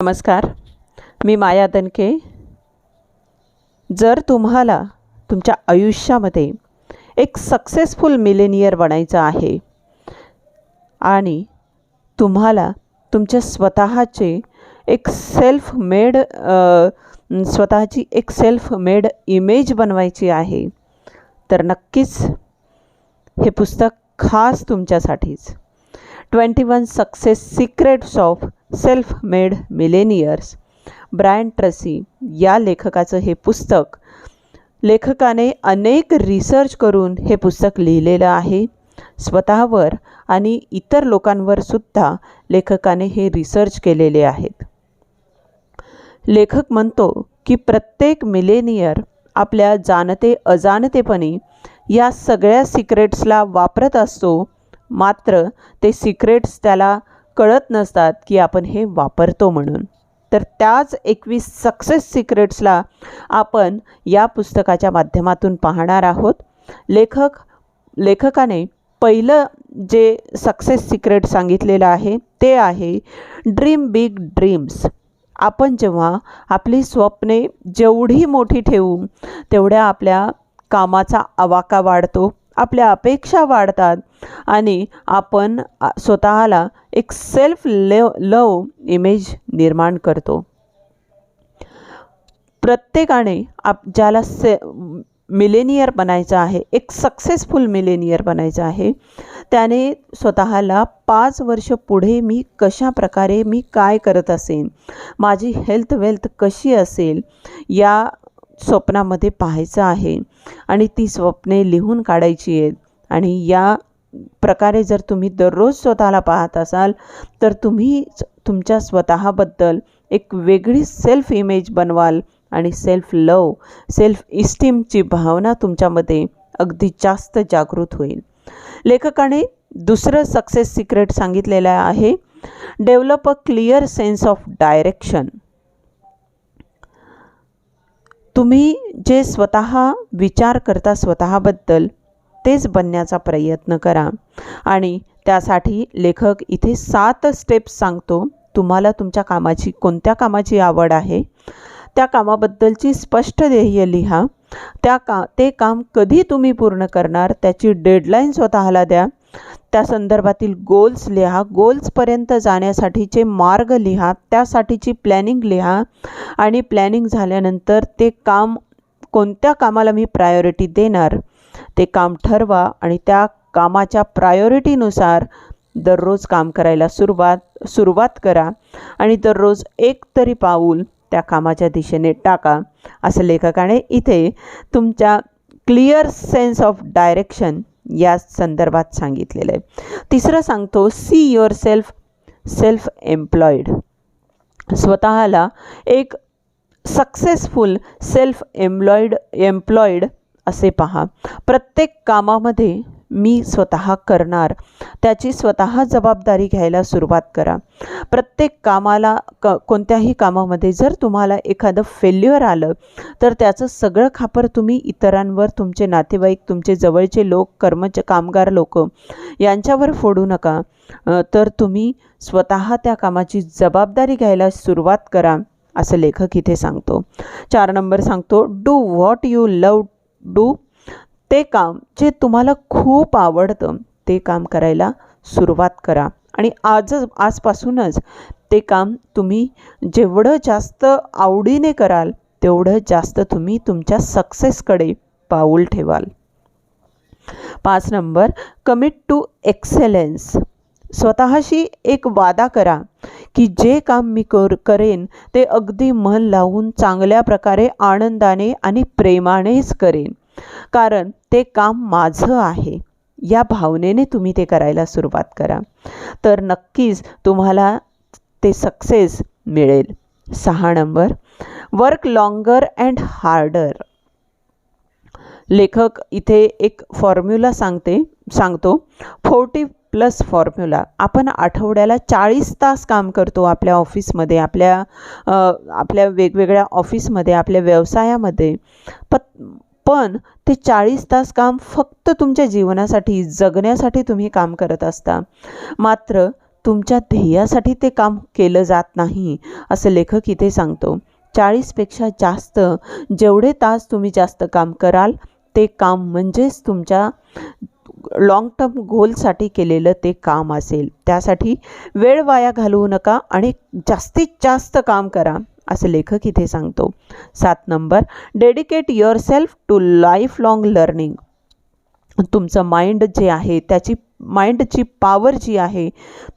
नमस्कार, मी माया दणके. जर तुम्हाला तुमच्या आयुष्यामध्ये एक सक्सेसफुल मिलेनियर बनायचं आहे आणि तुम्हाला तुमच्या स्वतःची एक सेल्फ मेड इमेज बनवायची आहे, तर नक्कीच हे पुस्तक खास तुमच्यासाठीच. 21 success secrets of self made millionaires, Brian Tracy या लेखकाचं हे पुस्तक. लेखकाने अनेक रिसर्च करून हे पुस्तक लिहिलेलं आहे. स्वतःवर आणि इतर लोकांवर सुद्धा लेखकाने हे रिसर्च केलेले आहेत. लेखक म्हणतो की प्रत्येक मिलेनियर आपल्या जाणते अजाणतेपणी या सगळ्या सिक्रेट्सला वापरत असतो, मात्र ते सिक्रेट्स त्याला कळत नसतात की आपण हे वापरतो म्हणून. तर त्याच 21 सक्सेस सिक्रेट्सला आपण या पुस्तकाच्या माध्यमातून पाहणार आहोत. लेखकाने पहिलं जे सक्सेस सिक्रेट सांगितलेलं आहे ते आहे ड्रीम बिग ड्रीम्स. आपण जेव्हा आपली स्वप्ने जेवढी मोठी ठेवू तेवढ्या आपल्या कामाचा आवाका वाढतो, आपल्या अपेक्षा वाढतात आणि आपण स्वतःला एक सेल्फ लव इमेज निर्माण करतो. प्रत्येकाने ज्याला मिलेनियर बनायचं आहे, एक सक्सेसफुल मिलेनियर बनायचं आहे, त्याने स्वतःला 5 वर्ष पुढे मी कशा प्रकारे मी काय करत असेन, माझी हेल्थ वेल्थ कशी असेल, या स्वप्नामध्ये पाहायचं आहे आणि ती स्वप्ने लिहून काढायची आहेत. आणि या प्रकारे जर तुम्ही दररोज स्वतःला पाहत असाल तर तुम्ही तुमच्या स्वतःबद्दल एक वेगळी सेल्फ इमेज बनवाल आणि सेल्फ इस्टीमची भावना तुमच्यामध्ये अगदी जास्त जागृत होईल. लेखकाने दुसरं सक्सेस सिक्रेट सांगितलेलं आहे develop a clear sense of direction. तुम्ही जे स्वतः विचार करता स्वतःबद्दल तेच बनण्याचा प्रयत्न करा. आणि त्यासाठी लेखक इथे 7 स्टेप्स सांगतो. तुम्हाला तुमच्या कोणत्या कामाची आवड आहे, त्या कामाबद्दलची स्पष्ट ध्येय लिहा. ते काम कधी तुम्ही पूर्ण करणार त्याची डेडलाईन स्वतःला द्या. त्या संदर्भातील गोल्स लिहा. गोल्सपर्यंत जाण्यासाठीचे मार्ग लिहा. त्यासाठीची प्लॅनिंग लिहा. आणि प्लॅनिंग झाल्यानंतर ते काम, कोणत्या कामाला मी प्रायोरिटी देणार ते काम ठरवा आणि त्या कामाच्या प्रायोरिटीनुसार दररोज काम करायला सुरुवात करा आणि दररोज एक तरी पाऊल त्या कामाच्या दिशेने टाका, असं लेखकाने इथे तुमच्या क्लिअर सेन्स ऑफ डायरेक्शन या संदर्भात सांगितलेलं आहे. तिसरं सांगतो सी युअर सेल्फ एम्प्लॉईड. स्वतःला एक सक्सेसफुल सेल्फ एम्प्लॉईड असे पहा. प्रत्येक कामामध्ये मी स्वतः करणार, त्याची स्वतः जबाबदारी घ्यायला सुरुवात करा. प्रत्येक कामाला कोणत्याही कामामध्ये जर तुम्हाला एखादं फेल्युअर आलं तर त्याचं सगळं खापर तुम्ही इतरांवर, तुमचे नातेवाईक, तुमचे जवळचे लोक, कामगार लोक यांच्यावर फोडू नका. तर तुम्ही स्वतः त्या कामाची जबाबदारी घ्यायला सुरुवात करा, असं लेखक इथे सांगतो. 4 नंबर सांगतो do what you love do. ते काम जे तुम्हाला खूप आवडतं ते काम करायला सुरुवात करा आणि आजपासूनच ते काम तुम्ही जेवढं जास्त आवडीने कराल तेवढं जास्त तुम्ही तुमच्या सक्सेसकडे पाऊल ठेवाल. 5 नंबर कमिट टू एक्सेलन्स. स्वतःशी एक वादा करा की जे काम मी करेन ते अगदी मन लावून चांगल्या प्रकारे आनंदाने आणि प्रेमानेच करेन, कारण ते काम माझं आहे, या भावनेने तुम्ही ते करायला सुरुवात करा, तर नक्कीच तुम्हाला ते सक्सेस मिळेल. 6 number work longer and harder. लेखक इथे एक फॉर्म्युला सांगतो 40+ फॉर्म्युला. आपण आठवड्याला 40 तास काम करतो आपल्या ऑफिसमध्ये, आपल्या वेगवेगळ्या ऑफिसमध्ये, आपल्या व्यवसायामध्ये. पण ते 40 तास काम फक्त तुमच्या जीवनासाठी, जगण्यासाठी तुम्ही काम करत असता. मात्र तुमच्या ध्येयासाठी ते काम केलं जात नाही असं लेखक इथे सांगतो. 40पेक्षा जास्त जेवढे तास तुम्ही जास्त काम कराल ते काम म्हणजेच तुमच्या लॉंग टर्म गोलसाठी केलेलं ते काम असेल. त्यासाठी वेळ वाया घालवू नका आणि जास्तीत जास्त काम करा असं लेखक इथे सांगतो. 7 number, dedicate yourself to lifelong learning. तुमचं माइंड जे आहे त्याची माइंडची पॉवर जी आहे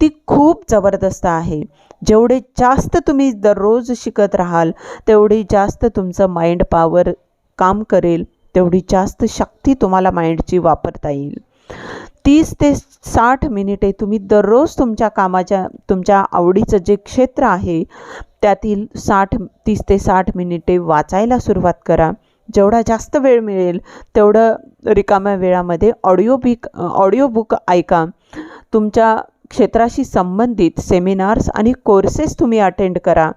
ती खूप जबरदस्त आहे. जेवढे जास्त तुम्ही दररोज शिकत राहाल तेवढी जास्त तुमचं माइंड पॉवर काम करेल, तेवढी जास्त शक्ती तुम्हाला माइंडची वापरता येईल. 30 ते 60 मिनिटे तुम्ही दररोज तुमच्या आवडीचं जे क्षेत्र आहे त्यातील 30 ते 60 मिनिटे वाचायला सुरुवात करा. जेवढा जास्त वेळ मिळेल तेवढं रिकाम्या वेळामध्ये ऑडिओबुक ऐका. तुमच्या क्षेत्राशी संबंधित सेमिनार्स आणि कोर्सेस तुम्ही अटेंड करा.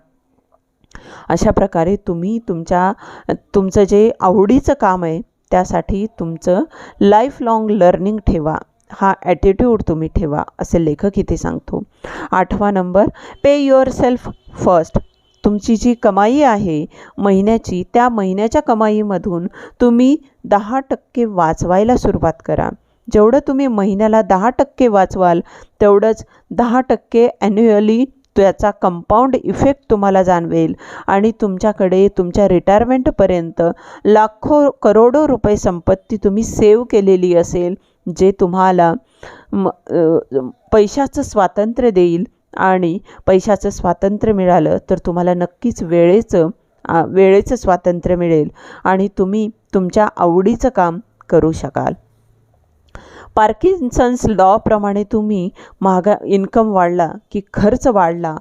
अशा प्रकारे तुम्ही तुमचं जे आवडीचं काम आहे त्यासाठी तुमचं लाईफ लाँग लर्निंग ठेवा, हा ॲटिट्यूड तुम्ही ठेवा असे लेखक इथे सांगतो. 8वा number, pay yourself first. तुमची जी कमाई आहे महिन्याची, त्या महिन्याच्या कमाईमधून तुम्ही 10% वाचवायला सुरुवात करा. जेवढं तुम्ही महिन्याला 10% वाचवाल तेवढंच 10% ॲन्युअली त्याचा कंपाऊंड इफेक्ट तुम्हाला जाणवेल आणि तुमच्याकडे तुमच्या रिटायरमेंटपर्यंत लाखो करोडो रुपये संपत्ती तुम्ही सेव्ह केलेली असेल, जे तुम्हाला पैशाचं स्वातंत्र्य देईल. आणि पैशाचं स्वातंत्र्य मिळालं तर तुम्हाला नक्कीच वेळेचं स्वातंत्र्य मिळेल आणि तुम्ही तुमच्या आवडीचं काम करू शकाल. पार्किन्सन्स लॉप्रमाणे तुम्ही इन्कम वाढला की खर्च वाढला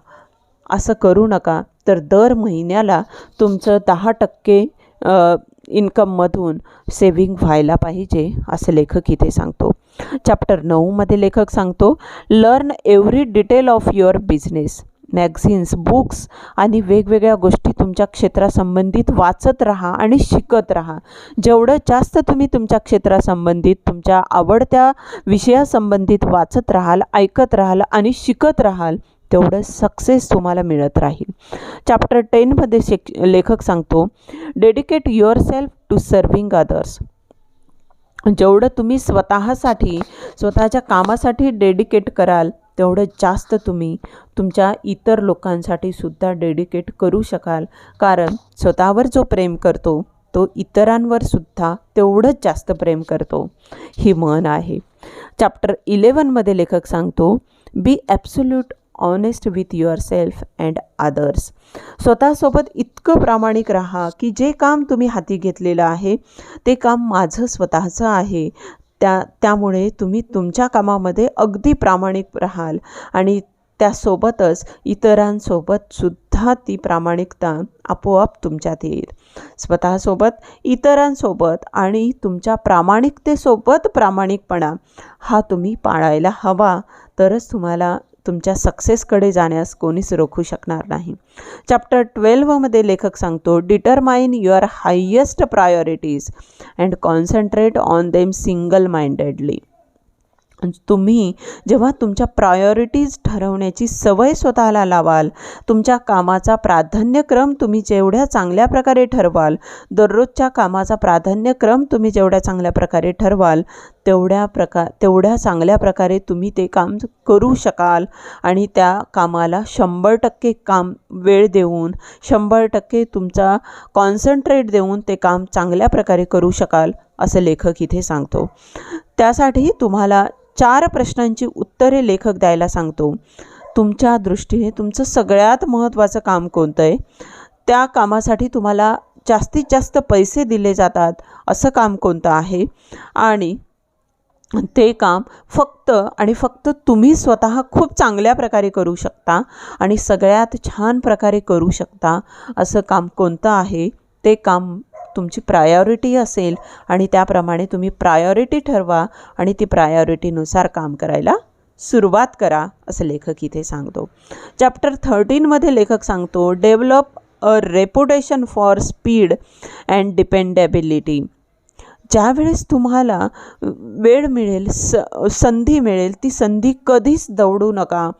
असं करू नका, तर दर महिन्याला तुमचं 10% इन्कममधून सेव्हिंग व्हायला पाहिजे असं लेखक इथे सांगतो. चॅप्टर 9मध्ये लेखक सांगतो, learn every detail of your business. Magazines, books आणि वेगवेगळ्या गोष्टी तुमच्या क्षेत्रासंबंधित वाचत राहा आणि शिकत राहा. जेवढं जास्त तुम्ही तुमच्या क्षेत्रासंबंधित तुमच्या आवडत्या विषयासंबंधित वाचत राहाल, ऐकत राहाल आणि शिकत राहाल तेवढं सक्सेस तुम्हाला मिळत राहील. चॅप्टर 10मध्ये लेखक सांगतो, dedicate yourself to serving others. जेवढं तुम्ही स्वतःच्या कामासाठी डेडिकेट कराल तेवढं जास्त तुम्ही तुमच्या इतर लोकांसाठी सुद्धा डेडिकेट करू शकाल. कारण स्वतःवर जो प्रेम करतो तो इतरांवर सुद्धा तेवढंच जास्त प्रेम करतो, ही म्हण आहे. चॅप्टर 11मध्ये लेखक सांगतो, be absolute honest with yourself and others. स्वतःसोबत इतकं प्रामाणिक राहा की जे काम तुम्ही हाती घेतलेलं आहे ते काम माझं स्वतःचं आहे. त्यामुळे तुम्ही तुमच्या कामामध्ये अगदी प्रामाणिक राहाल आणि त्यासोबतच इतरांसोबत सुद्धा ती प्रामाणिकता आपोआप तुमच्यात येईल. स्वतःसोबत, इतरांसोबत आणि तुमच्या प्रामाणिकतेसोबत प्रामाणिकपणा हा तुम्ही पाळायला हवा, तरच तुम्हाला तुमच्या सक्सेसकडे जाण्यास कोणीच रोखू शकणार नाही. चॅप्टर 12मध्ये लेखक सांगतो, determine your highest priorities and concentrate on them single mindedly. तुम्ही जेव्हा तुमच्या प्रायोरिटीज ठरवण्याची सवय स्वतःला लावाल, तुमच्या कामाचा प्राधान्यक्रम तुम्ही जेवढ्या चांगल्या प्रकारे ठरवाल, दररोजच्या कामाचा प्राधान्यक्रम तुम्ही जेवढ्या चांगल्या प्रकारे ठरवाल तेवढ्या चांगल्या प्रकारे तुम्ही ते काम करू शकाल आणि त्या कामाला 100% वेळ देऊन 100% तुमचा कॉन्सन्ट्रेट देऊन ते काम चांगल्या प्रकारे करू शकाल असं लेखक इथे सांगतो. त्यासाठी तुम्हाला 4 प्रश्नांची उत्तरे लेखक द्यायला सांगतो. तुमच्या दृष्टीने तुमचं सगळ्यात महत्त्वाचं काम कोणतं आहे? त्या कामासाठी तुम्हाला जास्तीत जास्त पैसे दिले जातात असं काम कोणतं आहे? आणि ते काम फक्त तुम्ही स्वतः खूप चांगल्या प्रकारे करू शकता आणि सगळ्यात छान प्रकारे करू शकता असं काम कोणतं आहे? ते काम तुमची प्रायोरिटी असेल आणि त्याप्रमाणे तुम्ही प्रायोरिटी ठरवा आणि ती प्रायोरिटीनुसार काम करायला सुरुवात करा असं लेखक इथे सांगतो. चॅप्टर 13मध्ये लेखक सांगतो, develop a reputation for speed and dependability. ज्यावेळेस तुम्हाला वेळ मिळेल, संधी मिळेल, ती संधी कधीच दवडू नका.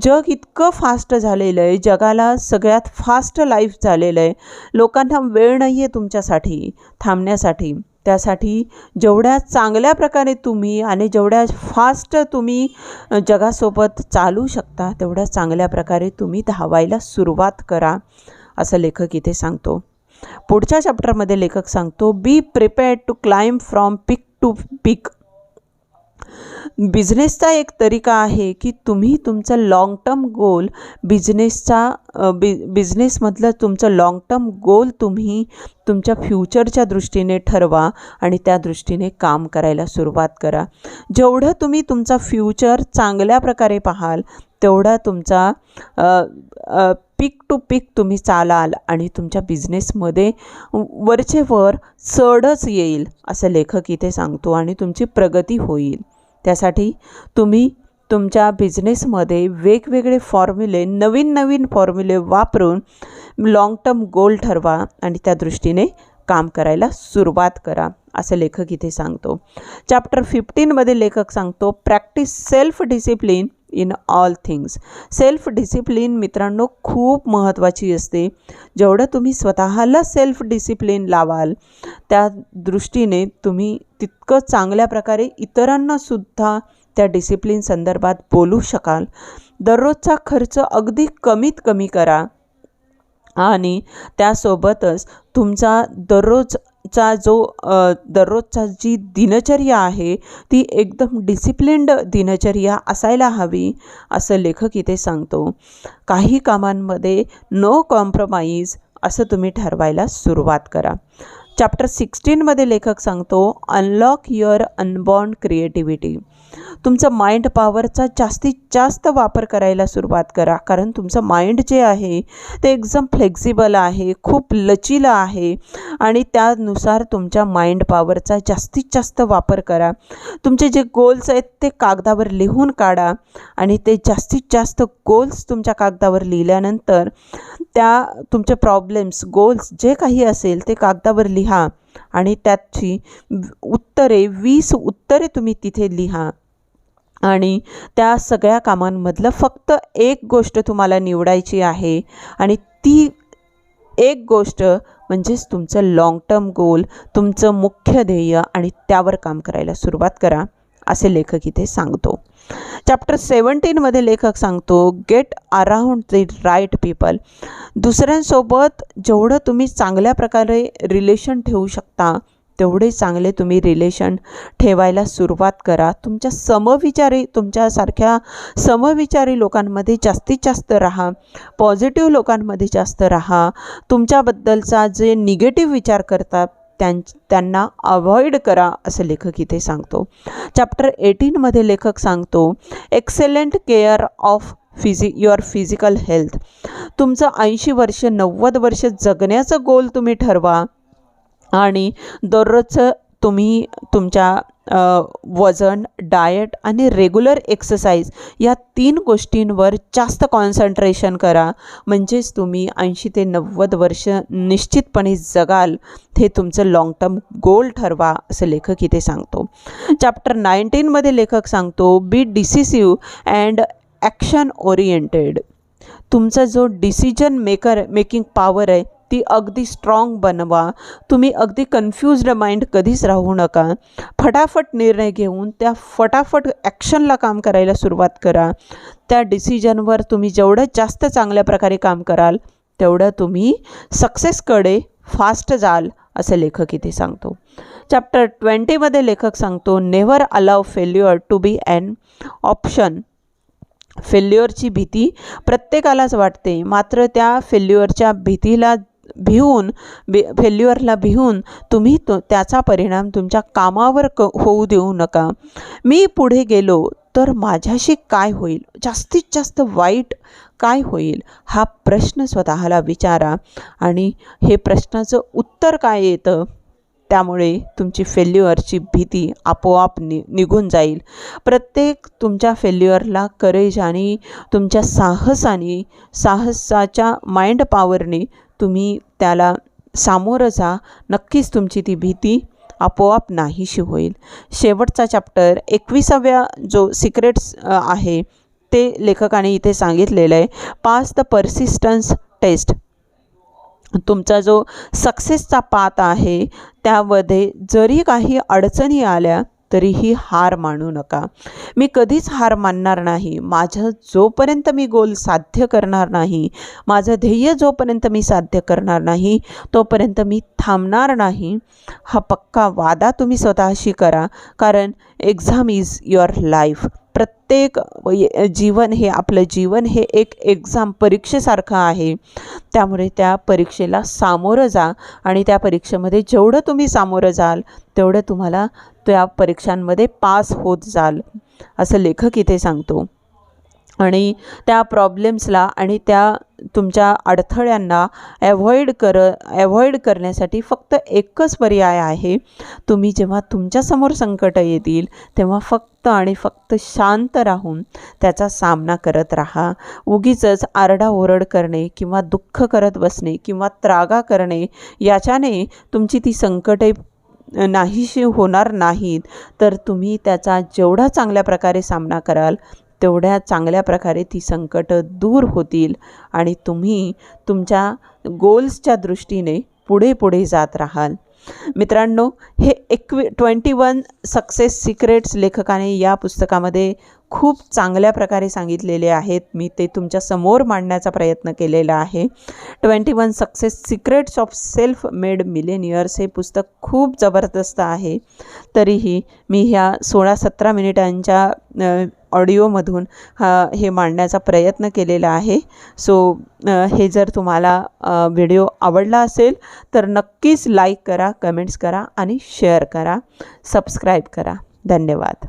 जग इतकं फास्ट झालेलं आहे, जगाला सगळ्यात फास्ट लाईफ झालेलं आहे. लोकांना वेळ नाही आहे तुमच्यासाठी थांबण्यासाठी. त्यासाठी जेवढ्या चांगल्या प्रकारे तुम्ही आणि जेवढ्या फास्ट तुम्ही जगासोबत चालू शकता, तेवढ्या चांगल्या प्रकारे तुम्ही धावायला सुरुवात करा, असं लेखक इथे सांगतो. पुढच्या चॅप्टरमध्ये लेखक सांगतो, be prepared to climb from peak to peak. बिझनेसचा एक तरीका आहे की तुम्ही तुमचं लाँग टर्म गोल बिझनेसमधलं तुमचं लाँग टर्म गोल तुम्ही तुमच्या फ्युचरच्या दृष्टीने ठरवा आणि त्या दृष्टीने काम करायला सुरुवात करा. जेवढं तुम्ही तुमचा फ्युचर चांगल्या प्रकारे पाहाल, तेवढा तुमचा पीक टू पीक तुम्ही चालाल आणि तुमच्या बिझनेसमध्ये वरचे वर चढच येईल, असं लेखक इथे सांगतो, आणि तुमची प्रगती होईल. त्यासाठी तुम्ही तुमच्या बिझनेसमध्ये वेगवेगळे फॉर्म्युले, नवीन फॉर्म्युले वापरून लाँग टर्म गोल ठरवा आणि त्या दृष्टीने काम करायला सुरुवात करा, असं लेखक इथे सांगतो. चॅप्टर 15मध्ये लेखक सांगतो, practice self discipline in all things. Self discipline मित्रांनो खूप महत्त्वाची असते. जेवढं तुम्ही स्वतःला सेल्फ डिसिप्लिन लावाल, त्या दृष्टीने तुम्ही तितकं चांगल्या प्रकारे इतरांनासुद्धा त्या डिसिप्लिन संदर्भात बोलू शकाल. दररोजचा खर्च अगदी कमीत कमी करा आणि त्यासोबतच तुमचा दररोजचा जी दिनचर्या आहे ती एकदम डिसिप्लिन्ड दिनचर्या असायला हवी, असं लेखक इथे सांगतो. काही कामांमध्ये नो कॉम्प्रोमाइज असं तुम्ही ठरवायला सुरुवात करा. चॅप्टर 16मध्ये लेखक सांगतो, अनलॉक युअर अनबॉर्न क्रिएटिव्हिटी. तुमचं माइंड पॉवरचा जास्तीत जास्त वापर करायला सुरुवात करा, कारण तुमचं माइंड जे आहे ते एकदम फ्लेक्झिबल आहे, खूप लचीलं आहे आणि त्यानुसार तुमच्या माइंड पॉवरचा जास्तीत जास्त वापर करा. तुमचे जे गोल्स आहेत ते कागदावर लिहून काढा आणि ते जास्तीत जास्त गोल्स तुमच्या कागदावर लिहिल्यानंतर त्या तुमचे प्रॉब्लेम्स, गोल्स जे काही असेल ते कागदावर लिहा आणि त्याची 20 उत्तरे तुम्ही तिथे लिहा आणि त्या सगळ्या कामांमधलं फक्त एक गोष्ट तुम्हाला निवडायची आहे आणि ती एक गोष्ट म्हणजेच तुमचं लाँग टर्म गोल, तुमचं मुख्य ध्येय, आणि त्यावर काम करायला सुरुवात करा, असे लेखक इथे सांगतो. चॅप्टर 17मध्ये लेखक सांगतो, get around the right people. दुसऱ्यांसोबत जेवढं तुम्ही चांगल्या प्रकारे रिलेशन ठेवू शकता, तेवढे चांगले तुम्ही रिलेशन ठेवायला सुरुवात करा. तुमच्यासारख्या समविचारी लोकांमध्ये जास्तीत जास्त राहा, पॉझिटिव्ह लोकांमध्ये जास्त राहा. तुमच्याबद्दलचा जे निगेटिव्ह विचार करतात त्यांना अवॉइड करा, असं लेखक इथे सांगतो. चॅप्टर 18मध्ये लेखक सांगतो, एक्सेलंट care of your physical health. तुमचं 80 वर्ष 90 वर्ष जगण्याचं गोल तुम्ही ठरवा आणि दररोजचं तुम्ही तुमच्या वजन, डाएट आणि रेग्युलर एक्सरसाइज या 3 गोष्टींवर जास्त कॉन्सन्ट्रेशन करा. म्हणजेच तुम्ही 80 ते 90 वर्ष निश्चितपणे जगाल. हे तुमचं लाँग टर्म गोल ठरवा, असं लेखक इथे सांगतो. चॅप्टर 19मध्ये लेखक सांगतो, बी डिसिसिव्ह अँड ॲक्शन ओरिएंटेड. तुमचा जो डिसिजन मेकिंग पॉवर आहे ती अगदी स्ट्रॉंग बनवा. तुम्ही अगदी कन्फ्युज्ड माइंड कधीच राहू नका. फटाफट निर्णय घेऊन त्या फटाफट ॲक्शनला काम करायला सुरुवात करा. त्या डिसिजनवर तुम्ही जेवढं जास्त चांगल्या प्रकारे काम कराल, तेवढं तुम्ही सक्सेसकडे फास्ट जाल, असं लेखक इथे सांगतो. चॅप्टर 20मध्ये लेखक सांगतो, never allow failure to be an option. फेल्युअरची भीती प्रत्येकालाच वाटते, मात्र त्या फेल्युअरच्या फेल्युअरला भिवून तुम्ही त्याचा परिणाम तुमच्या कामावर होऊ देऊ नका. मी पुढे गेलो तर माझ्याशी काय होईल, जास्तीत जास्त वाईट काय होईल, हा प्रश्न स्वतःला विचारा आणि हे प्रश्नाचं उत्तर काय येतं त्यामुळे तुमची फेल्युअरची भीती आपोआप निघून जाईल. प्रत्येक तुमच्या फेल्युअरला करेज आणि तुमच्या साहसाच्या माइंड पॉवरने तुम्ही त्याला सामोरं जा. नक्कीच तुमची ती भीती आपोआप नाहीशी होईल. शेवटचा चॅप्टर 21व्या जो सिक्रेट्स आहे ते लेखकाने इथे सांगितलेलं आहे. Pass the persistence test. तुमचा जो सक्सेसचा पाथ आहे त्यामध्ये जरी काही अडचणी आल्या तरीही हार मानू नका. मी कधीच हार मानणार नाही. माझं जोपर्यंत मी गोल साध्य करणार नाही, माझं ध्येय जोपर्यंत मी साध्य करणार नाही तोपर्यंत मी थांबणार नाही. हा पक्का वादा तुम्ही स्वतःशी करा. कारण एक्झाम इज युअर लाईफ. प्रत्येक जीवन हे आपलं जीवन हे एक एक्झाम परीक्षेसारखं आहे. त्यामुळे त्या परीक्षेला सामोरं जा आणि त्या परीक्षेमध्ये जेवढं तुम्ही सामोरं जाल तेवढं तुम्हाला त्या परीक्षांमध्ये पास होत जाल असं लेखक इथे सांगतो. आणि त्या प्रॉब्लेम्सला आणि त्या तुमच्या अडथळ्यांना ॲव्हॉइड करण्यासाठी फक्त एकच पर्याय आहे. तुम्ही जेव्हा तुमच्यासमोर संकट येतील तेव्हा फक्त आणि फक्त शांत राहून त्याचा सामना करत राहा. उगीचच आरडाओरड करणे किंवा दुःख करत बसणे किंवा त्रागा करणे याच्याने तुमची ती संकटे नाहीशी होणार नाहीत. तर तुम्ही त्याचा जेवढा चांगल्या प्रकारे सामना कराल तेवढ्या चांगल्या प्रकारे ती संकटं दूर होतील आणि तुम्ही तुमच्या गोल्सच्या दृष्टीने पुढे जात राहाल. मित्रांनो, हे 21 सक्सेस सिक्रेट्स लेखकाने या पुस्तकामध्ये खूप चांगल्या प्रकारे सांगितलेले आहेत. मी ते तुमच्या समोर मांडण्याचा प्रयत्न केलेला आहे. 21 success secrets of self made millionaires हे पुस्तक खूप जबरदस्त आहे. तरीही मी ह्या 16-17 मिनिटांच्या ऑडिओमधून हे मांडण्याचा प्रयत्न केलेला आहे. हे जर तुम्हाला व्हिडिओ आवडला असेल तर नक्कीच लाईक करा, कमेंट्स करा आणि शेअर करा, सबस्क्राईब करा. धन्यवाद.